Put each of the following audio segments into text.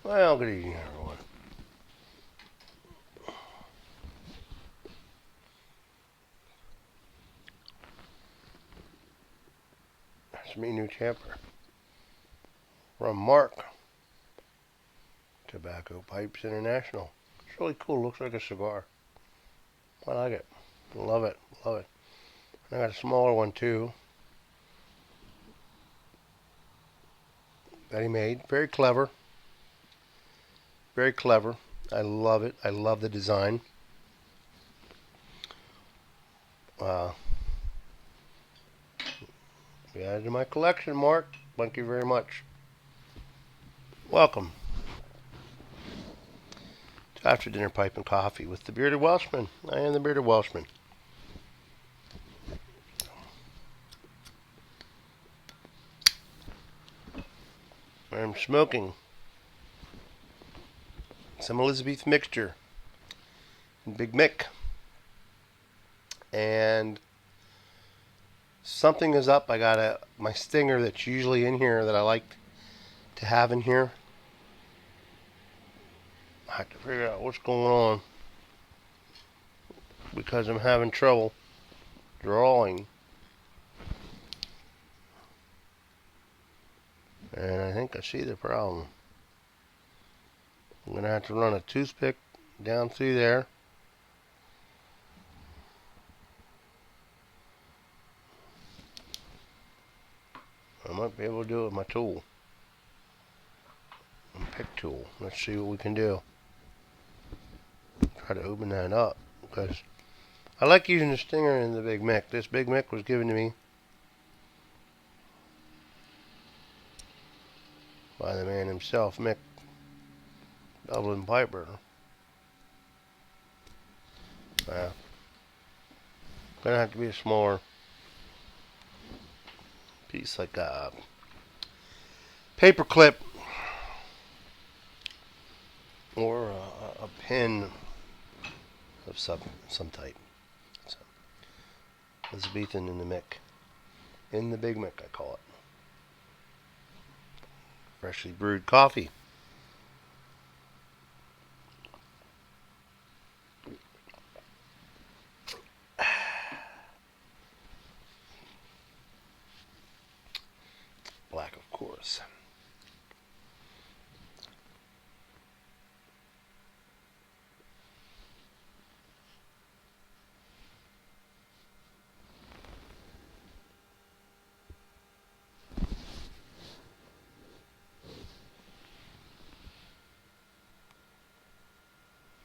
Well, good evening, everyone. That's me, New Tamper. From Mark, Tobacco Pipes International. It's really cool. Looks like a cigar. I like it. Love it. Love it. I got a smaller one too that he made. Very clever. Very clever. I love it. I love the design. Uh, we added to my collection, Mark. Thank you very much. Welcome to After Dinner Pipe and Coffee with the Bearded Welshman. I am the Bearded Welshman. I'm smoking some Elizabeth mixture and Big Mick. And something is up. I got my stinger that's usually in here that I like to have in here. I have to figure out what's going on because I'm having trouble drawing. And I think I see the problem. I'm going to have to run a toothpick down through there. I might be able to do it with my tool. My pick tool. Let's see what we can do. Try to open that up because I like using the stinger in the Big Mick. This Big Mick was given to me by the man himself, Mick Dublin Piper. Gonna have to be a smaller piece, like a paper clip or a pen of some type. So, Elizabethan in the Mick. In the Big Mick, I call it. Freshly brewed coffee. Black, of course.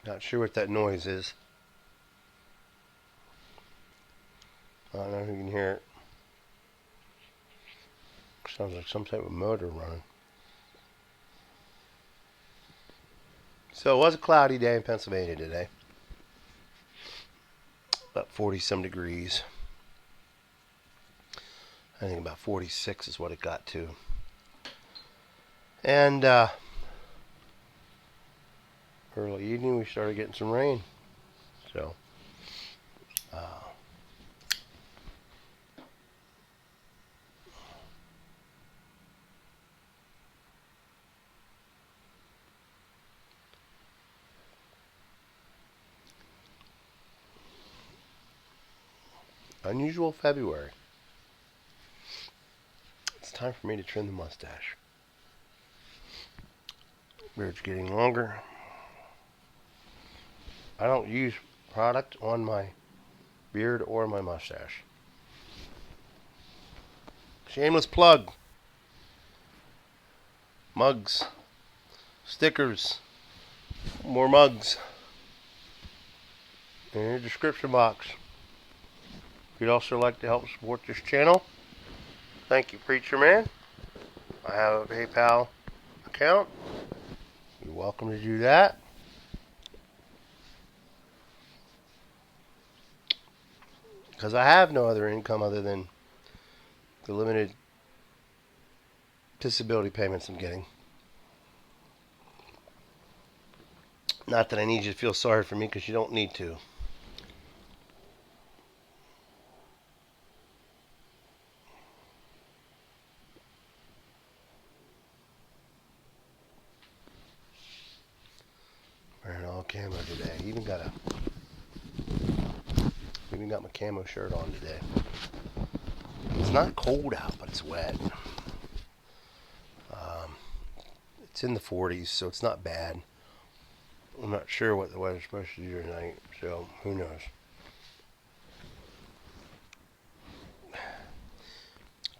Not sure what that noise is. I don't know if you can hear it. Sounds like some type of motor running. So it was a cloudy day in Pennsylvania today. About 40 some degrees. I think about 46 is what it got to. And early evening we started getting some rain. So unusual February. It's time for me to trim the mustache. Beard's getting longer. I don't use product on my beard or my mustache. Shameless plug. Mugs. Stickers. More mugs. In your description box. If you'd also like to help support this channel, thank you, Preacher Man. I have a PayPal account. You're welcome to do that. Because I have no other income other than the limited disability payments I'm getting. Not that I need you to feel sorry for me, because you don't need to. even got my camo shirt on today. It's not cold out, but it's wet. It's in the 40s, so it's not bad. I'm not sure what the weather's supposed to do tonight, so who knows. Do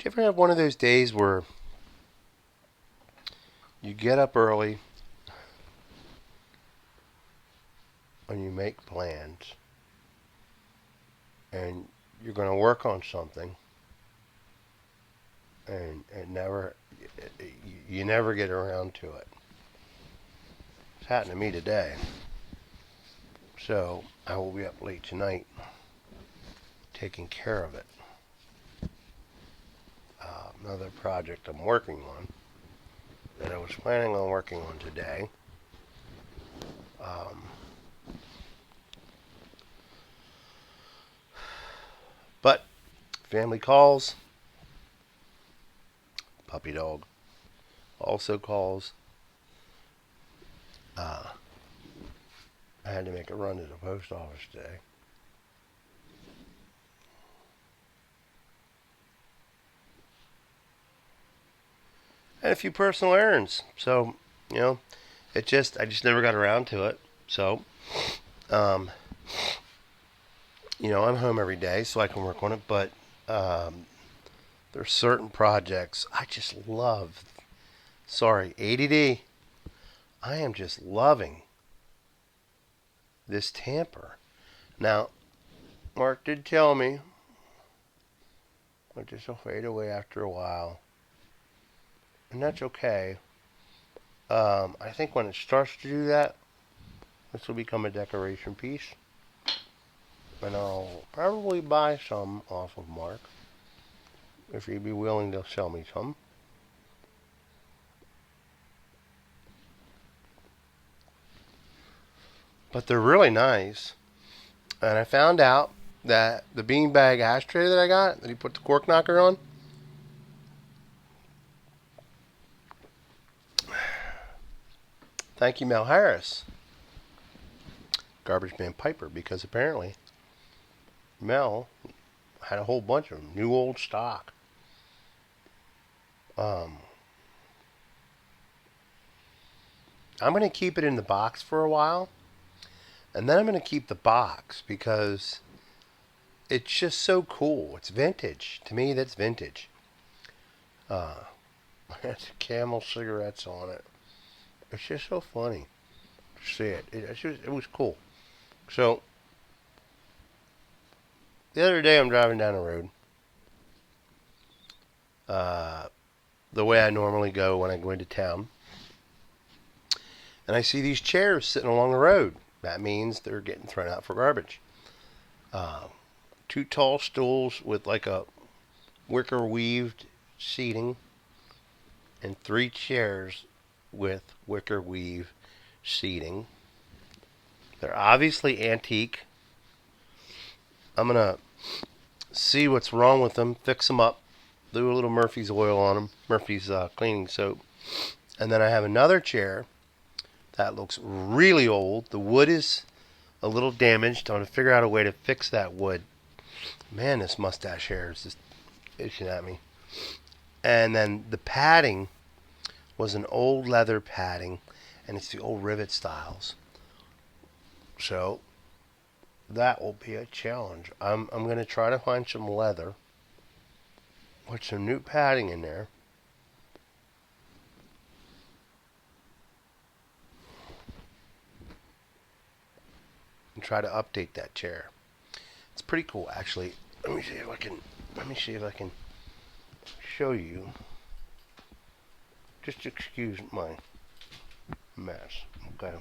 you ever have one of those days where you get up early and you make plans and you're going to work on something and you never get around to it? It's happened to me today. So I will be up late tonight taking care of it. Another project I'm working on that I was planning on working on today. But family calls, puppy dog also calls. I had to make a run to the post office today. And a few personal errands. So, I just never got around to it. So, I'm home every day, so I can work on it. But there's certain projects I just love. Sorry, ADD. I am just loving this tamper. Now, Mark did tell me this will fade away after a while. And that's okay. I think when it starts to do that, this will become a decoration piece. And I'll probably buy some off of Mark, if he'd be willing to sell me some. But they're really nice. And I found out that the beanbag ashtray that I got, that he put the cork knocker on, thank you, Mel Harris, Garbage Man Piper, because apparently Mel had a whole bunch of them, new old stock. I'm going to keep it in the box for a while, and then I'm going to keep the box because it's just so cool. It's vintage. To me, that's vintage. It's Camel cigarettes on it. It's just so funny to see it. It was cool. So, the other day I'm driving down the road. The way I normally go when I go into town. And I see these chairs sitting along the road. That means they're getting thrown out for garbage. 2 tall stools with like a wicker weaved seating. And 3 chairs with wicker weave seating. They're obviously antique. I'm going to see what's wrong with them, fix them up, do a little Murphy's oil on them, Murphy's cleaning soap. And then I have another chair that looks really old. The wood is a little damaged. I'm going to figure out a way to fix that wood. Man, this mustache hair is just itching at me. And then the padding was an old leather padding, and it's the old rivet styles. So that will be a challenge. I'm going to try to find some leather, put some new padding in there, and try to update that chair. It's pretty cool, actually. Let me see if I can show you. Just excuse my mess. Okay.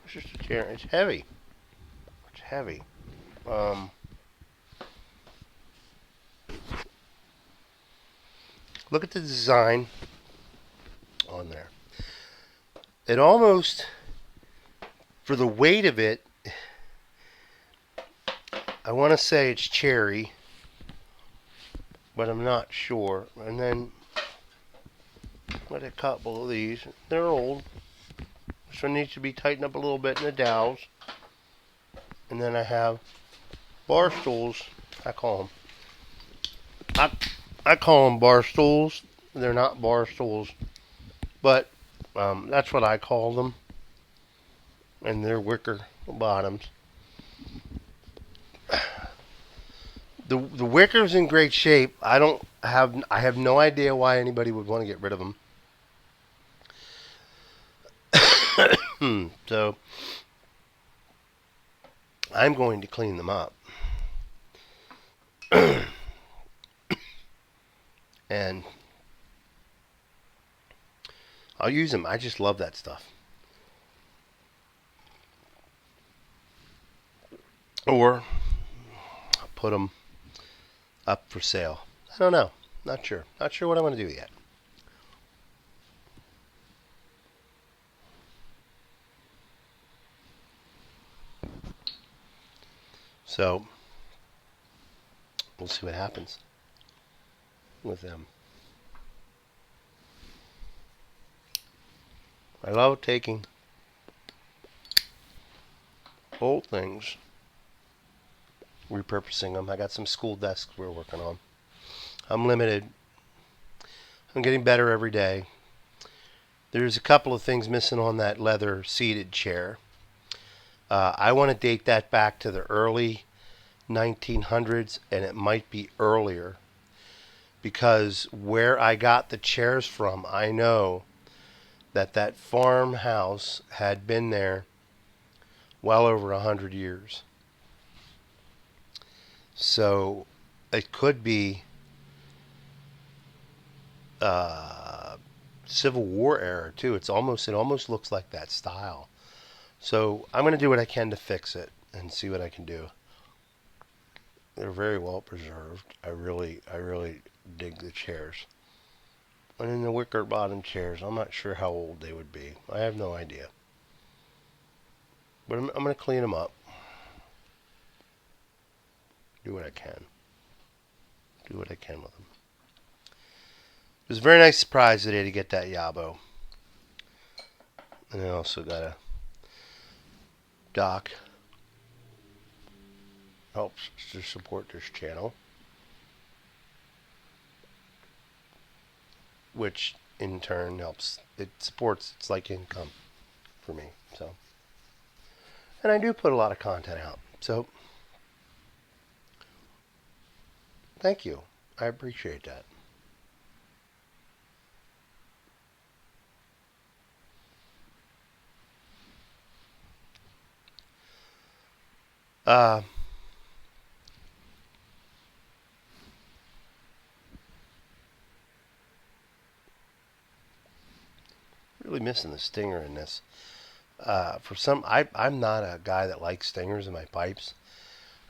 It's just a chair. It's heavy. It's heavy. Look at the design on there. It almost, for the weight of it, I want to say it's cherry, but I'm not sure. And then, what a couple of these. They're old. This one needs to be tightened up a little bit in the dowels. And then I have bar stools, I call them. I call them bar stools. They're not bar stools, but that's what I call them. And they're wicker bottoms. The wicker's in great shape. I have no idea why anybody would want to get rid of them. So I'm going to clean them up. And I'll use them. I just love that stuff. Or I'll put them up for sale. I don't know. Not sure. Not sure what I'm going to do yet. So we'll see what happens with them. I love taking old things, repurposing them. I got some school desks we're working on. I'm limited. I'm getting better every day. There's a couple of things missing on that leather seated chair. I want to date that back to the early 1900s, and it might be earlier, because where I got the chairs from, I know that farmhouse had been there well over 100 years. So it could be Civil War era too. It almost looks like that style. So I'm going to do what I can to fix it and see what I can do. They're very well preserved. I really dig the chairs. And in the wicker bottom chairs, I'm not sure how old they would be. I have no idea. But I'm going to clean them up. Do what I can. Do what I can with them. It was a very nice surprise today to get that Yabo. And I also got a dock. Helps to support this channel, which in turn helps. It supports. It's like income for me. So, and I do put a lot of content out. So, thank you. I appreciate that. Really missing the stinger in this. I'm not a guy that likes stingers in my pipes.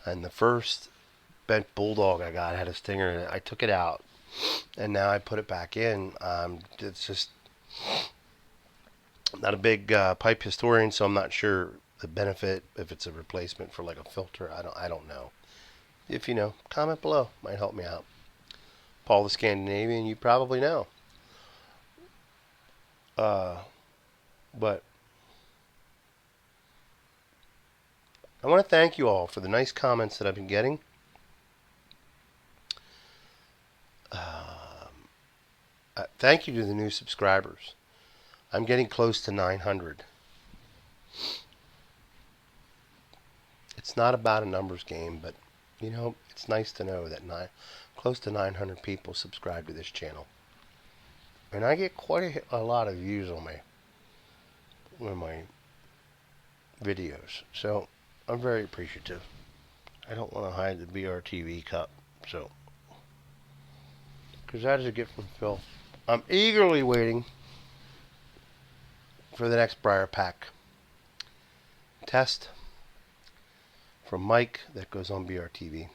And the first bent bulldog I got had a stinger in it. I took it out, and now I put it back in. It's just, I'm not a big pipe historian, so I'm not sure the benefit if it's a replacement for like a filter. I don't know. If you know, comment below. Might help me out. Paul the Scandinavian, you probably know. But I want to thank you all for the nice comments that I've been getting. Thank you to the new subscribers. I'm getting close to 900. It's not about a numbers game, but you know, it's nice to know that close to 900 people subscribe to this channel. And I get quite a lot of views on my videos. So I'm very appreciative. I don't want to hide the BRTV cup, so because that is a gift from Phil. I'm eagerly waiting for the next Briar Pack test from Mike that goes on BRTV.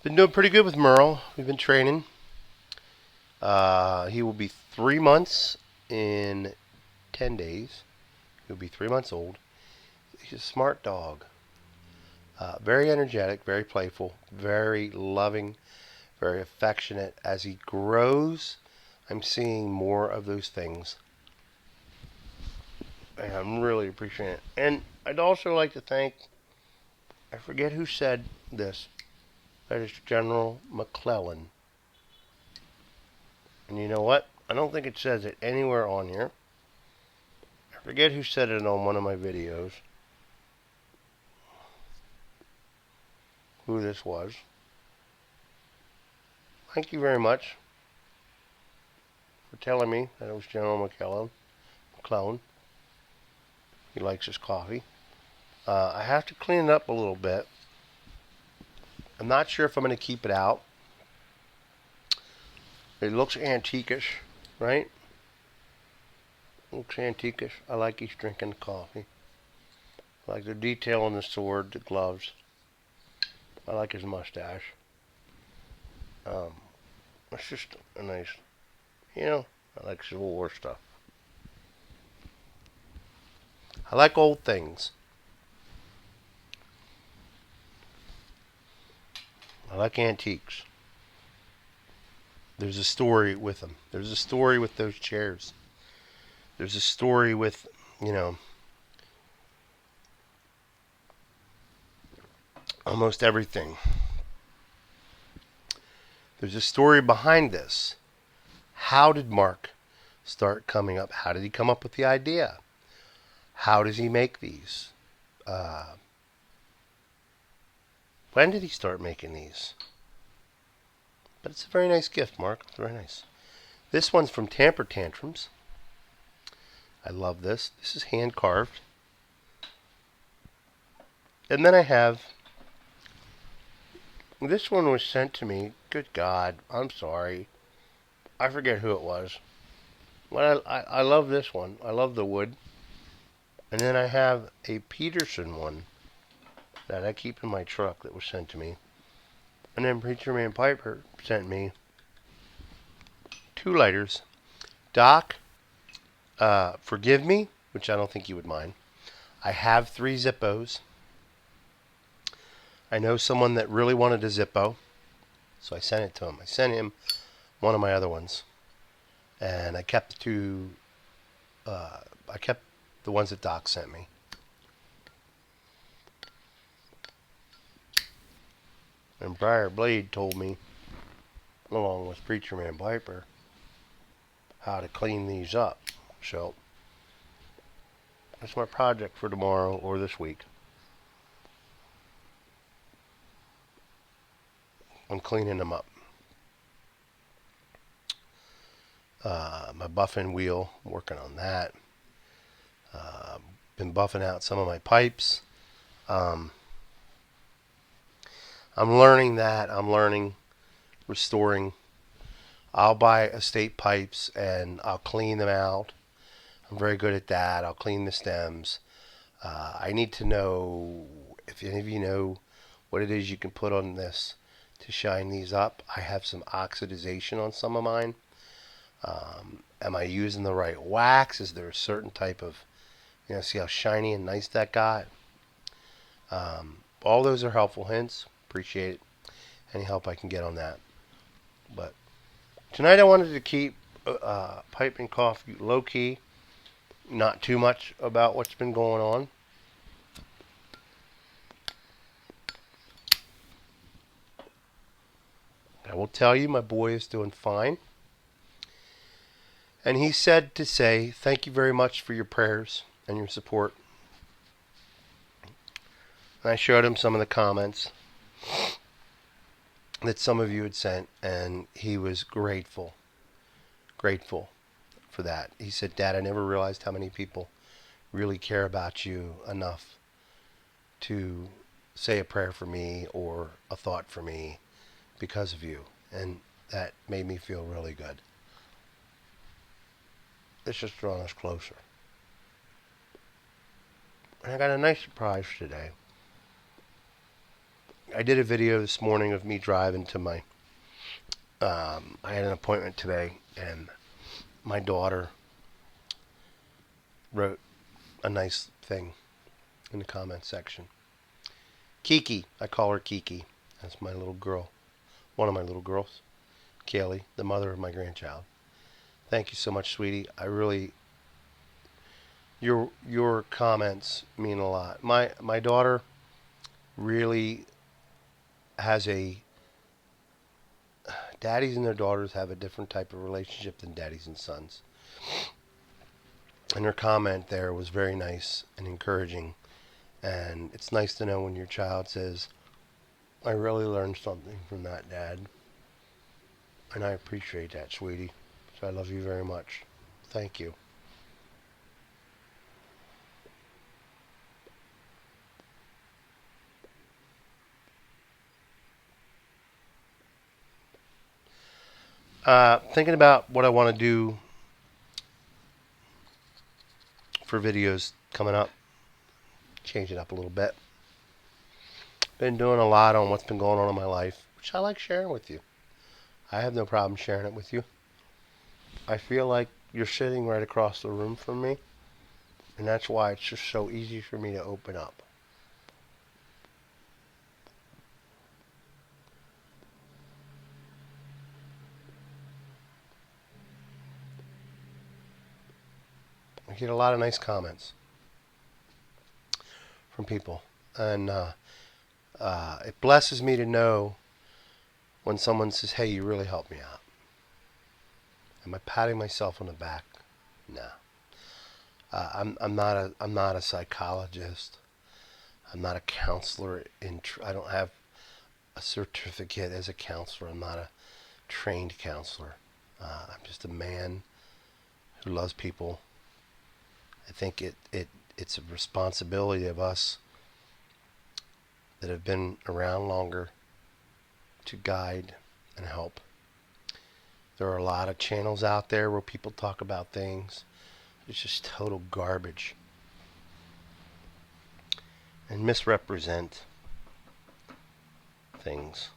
Been doing pretty good with Merle. We've been training. He will be 3 months in 10 days. He'll be 3 months old. He's a smart dog. Very energetic, very playful, very loving, very affectionate. As he grows, I'm seeing more of those things. And I'm really appreciating it. And I'd also like to thank, I forget who said this, that is General McClellan. And you know what? I don't think it says it anywhere on here. I forget who said it on one of my videos. Who this was. Thank you very much for telling me that it was General McClellan. He likes his coffee. I have to clean it up a little bit. I'm not sure if I'm going to keep it out. It looks antiquish, right? Looks antiquish. I like he's drinking coffee. I like the detail on the sword, the gloves. I like his mustache. It's just a nice, I like Civil War stuff. I like old things. I like antiques. There's a story with them. There's a story with those chairs. There's a story with, almost everything. There's a story behind this. How did Mark start coming up? How did he come up with the idea? How does he make these? When did he start making these? But it's a very nice gift, Mark. It's very nice. This one's from Tamper Tantrums. I love this. This is hand carved. And then I have, this one was sent to me. Good God, I'm sorry. I forget who it was. But I love this one. I love the wood. And then I have a Peterson one that I keep in my truck that was sent to me. And then Preacher Man Piper sent me 2 lighters. Doc, forgive me, which I don't think you would mind. I have 3 Zippos. I know someone that really wanted a Zippo, so I sent it to him. I sent him one of my other ones, and I kept the 2. I kept the ones that Doc sent me. And Briar Blade told me, along with Preacher Man Piper, how to clean these up. So that's my project for tomorrow or this week. I'm cleaning them up. My buffing wheel, working on that. Been buffing out some of my pipes. I'm learning that. I'm learning restoring. I'll buy estate pipes and I'll clean them out. I'm very good at that. I'll clean the stems. I need to know if any of you know what it is you can put on this to shine these up. I have some oxidization on some of mine. Am I using the right wax? Is there a certain type of, see how shiny and nice that got? All those are helpful hints. Appreciate it. Any help I can get on that. But tonight I wanted to keep Pipe and Coffee low key. Not too much about what's been going on. I will tell you, my boy is doing fine. And he said to say, thank you very much for your prayers and your support. And I showed him some of the comments that some of you had sent, and he was grateful for that. He said, Dad, I never realized how many people really care about you enough to say a prayer for me or a thought for me because of you. And that made me feel really good. It's just drawn us closer. And I got a nice surprise today. I did a video this morning of me driving to my, I had an appointment today, and my daughter wrote a nice thing in the comment section. Kiki. I call her Kiki. That's my little girl. One of my little girls. Kaylee, the mother of my grandchild. Thank you so much, sweetie. I really, your comments mean a lot. My daughter really has a daddies and their daughters have a different type of relationship than daddies and sons. And her comment there was very nice and encouraging. And it's nice to know when your child says, I really learned something from that, Dad. And I appreciate that, sweetie. So I love you very much. Thank you. Thinking about what I want to do for videos coming up. Change it up a little bit. Been doing a lot on what's been going on in my life, which I like sharing with you. I have no problem sharing it with you. I feel like you're sitting right across the room from me, and that's why it's just so easy for me to open up. I get a lot of nice comments from people, and it blesses me to know when someone says, hey, you really helped me out. Am I patting myself on the back? No. I'm not a psychologist. I'm not a counselor. I don't have a certificate as a counselor. I'm not a trained counselor. I'm just a man who loves people. I think it's a responsibility of us that have been around longer to guide and help. There are a lot of channels out there where people talk about things. It's just total garbage and misrepresent things.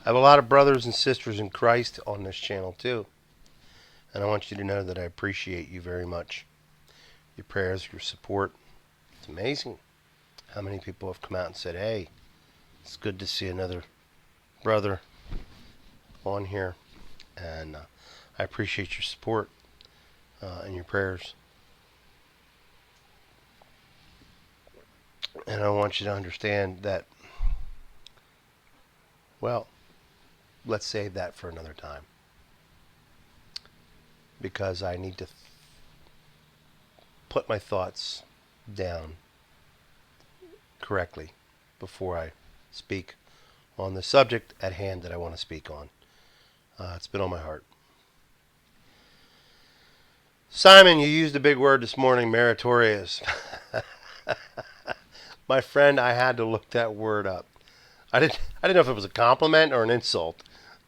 I have a lot of brothers and sisters in Christ on this channel too. And I want you to know that I appreciate you very much. Your prayers, your support. It's amazing how many people have come out and said, hey, it's good to see another brother on here. And I appreciate your support and your prayers. And I want you to understand that, well, let's save that for another time. Because I need to put my thoughts down correctly before I speak on the subject at hand that I want to speak on. It's been on my heart. Simon, you used a big word this morning, meritorious. My friend, I had to look that word up. I didn't know if it was a compliment or an insult,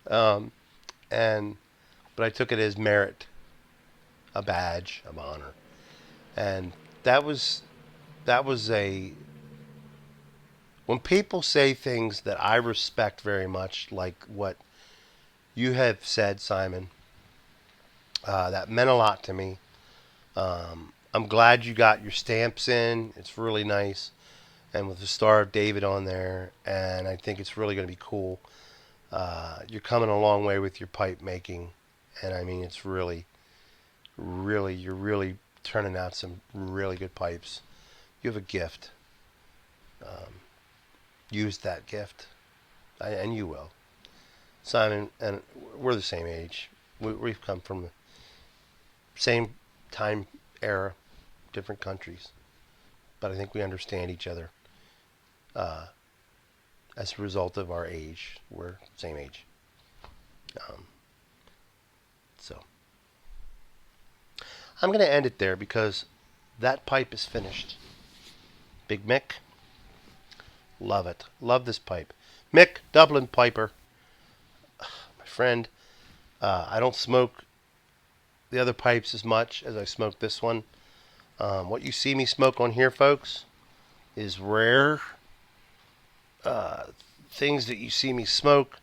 but I took it as merit, a badge of honor, and that was a. When people say things that I respect very much, like what you have said, Simon, that meant a lot to me. I'm glad you got your stamps in. It's really nice. And with the Star of David on there. And I think it's really going to be cool. You're coming a long way with your pipe making. And I mean, it's really, you're really turning out some really good pipes. You have a gift. Use that gift. And you will. Simon, and we're the same age. We've come from the same time era, different countries. But I think we understand each other as a result of our age. We're the same age. So I'm going to end it there because that pipe is finished. Big Mick, love it. Love this pipe. Mick, Dublin Piper, my friend. I don't smoke the other pipes as much as I smoke this one. What you see me smoke on here, folks, is rare. Things that you see me smoke,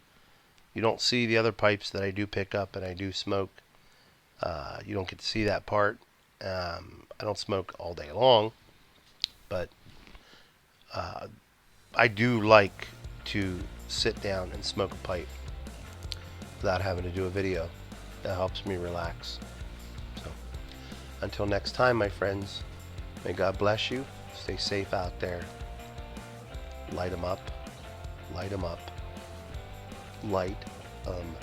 you don't see the other pipes that I do pick up and I do smoke. You don't get to see that part. I don't smoke all day long, but I do like to sit down and smoke a pipe without having to do a video. That helps me relax. So, until next time, my friends, may God bless you. Stay safe out there. Light 'em up. Light 'em up. Light 'em